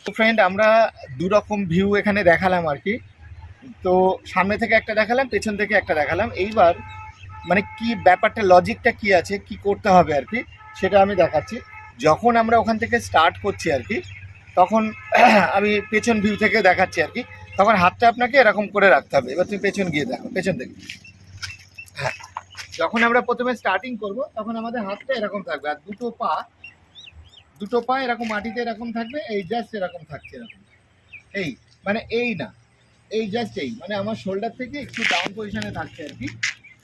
তো ফ্রেন্ড, আমরা দু রকম ভিউ এখানে দেখালাম আর কি। তো সামনে থেকে একটা দেখালাম, পেছন থেকে একটা দেখালাম। এইবার মানে কি ব্যাপারটা, লজিকটা কি আছে, কি করতে হবে আর কি, সেটা আমি দেখাচ্ছি। যখন আমরা ওখান থেকে স্টার্ট করছি আর কি, তখন আমি পেছন ভিউ থেকে দেখাচ্ছি আর কি। তখন হাতটা আপনাকে এরকম করে রাখতে হবে। এবার তুমি পেছন গিয়ে দেখো, পেছন থেকে। হ্যাঁ, যখন আমরা প্রথমে স্টার্টিং করব তখন আমাদের হাতটা এরকম থাকবে, আর দুটো পা এরকম মাটিতে এরকম থাকবে, এই জাস্ট এরকম থাকছে এরকম। এই মানে এই না, এই জাস্ট এই মানে আমার শোল্ডার থেকে একটু ডাউন পজিশনে থাকছে আর কি।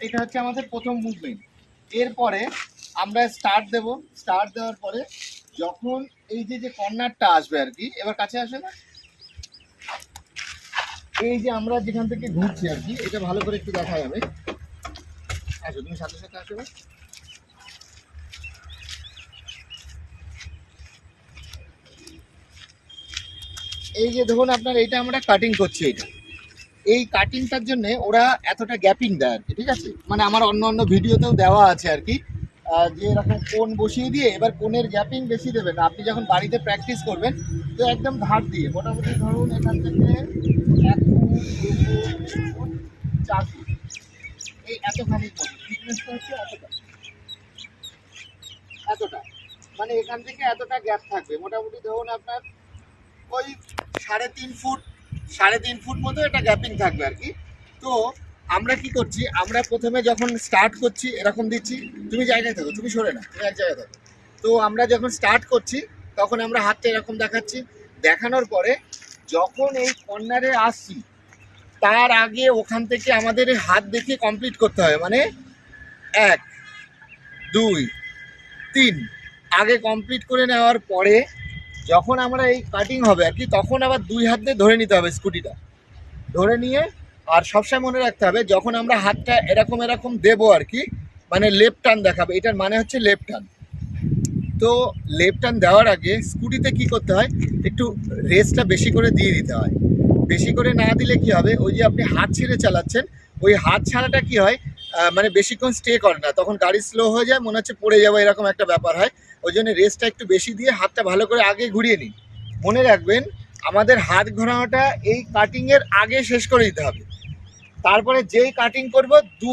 এটা হচ্ছে আমাদের প্রথম মুভমেন্ট। এরপরে আমরা স্টার্ট দেব। স্টার্ট দেওয়ার পরে যখন এই যে কর্নারটা আসবে আর কি, এবার কাছে আসবে না, এই যে আমরা যেখান থেকে ঘুরছি আর কি, এটা ভালো করে একটু দেখা যাবে। আসো, তুমি সাথে সাথে আসবে। এই যে দেখুন আপনার, এইটা আমরা কাটিং করছি। এই কাটিংটার জন্য ওরা এতটা গ্যাপিং দেয় আর কি, ঠিক আছে? মানে আমার অন্য অন্য ভিডিওতেও দেওয়া আছে আর কি, যে এরকম কোণ বসিয়ে দিয়ে, এবার কোণের গ্যাপিং বেশি দেবেন না। আপনি যখন বাড়িতে প্র্যাকটিস করবেন তো একদম ধার দিয়ে, মোটামুটি ধরুন এখান থেকে 1 ফুট 2 ফুট 4 ফুট, এই এতখানি থিকনেসটা হচ্ছে এতটা, এতটা মানে এখান থেকে এতটা গ্যাপ থাকবে। মোটামুটি ধরুন আপনার ওই 3.5 ফুট, 3.5 ফুট মতো এটা গ্যাপিং থাকবে আর কি। তো আমরা কি করছি, আমরা প্রথমে যখন স্টার্ট করছি এরকম দিচ্ছি। তুমি জায়গায় থাকো, তুমি সরে না, তুমি এক জায়গায় থাকো। তো আমরা যখন স্টার্ট করছি তখন আমরা হাতটা এরকম দেখাচ্ছি। দেখানোর পরে যখন এই কর্নারে আসছি তার আগে ওখান থেকে আমাদের হাত দেখে কমপ্লিট করতে হবে। মানে 1 2 3 আগে কমপ্লিট করে নেওয়ার পরে যখন আমরা এই কাটিং হবে আর কি, তখন আবার 2 হাত দিয়ে ধরে নিতে হবে স্কুটিটা, ধরে নিয়ে। আর সবসময় মনে রাখতে হবে যখন আমরা হাতটা এরকম এরকম দেবো আর কি, মানে লেফট টার্ন দেখাবে, এটার মানে হচ্ছে লেফট টার্ন। তো লেফট টার্ন দেওয়ার আগে স্কুটিতে কি করতে হয়, একটু রেসটা বেশি করে দিয়ে দিতে হয়। বেশি করে না দিলে কি হবে, ওই যে আপনি হাত ছেড়ে চালাচ্ছেন, ওই হাত ছাড়াটা কি হয়, মানে বেশিক্ষণ স্টে করে না, তখন গাড়ি স্লো হয়ে যায়, মনে হচ্ছে পড়ে যাবে, এরকম একটা ব্যাপার হয়। ওই জন্য রেসটা একটু বেশি দিয়ে হাতটা ভালো করে আগে ঘুরিয়ে নিন। মনে রাখবেন আমাদের হাত ঘোরানোটা এই কাটিংয়ের আগে শেষ করে দিতে হবে। তারপরে যেই কাটিং করব 2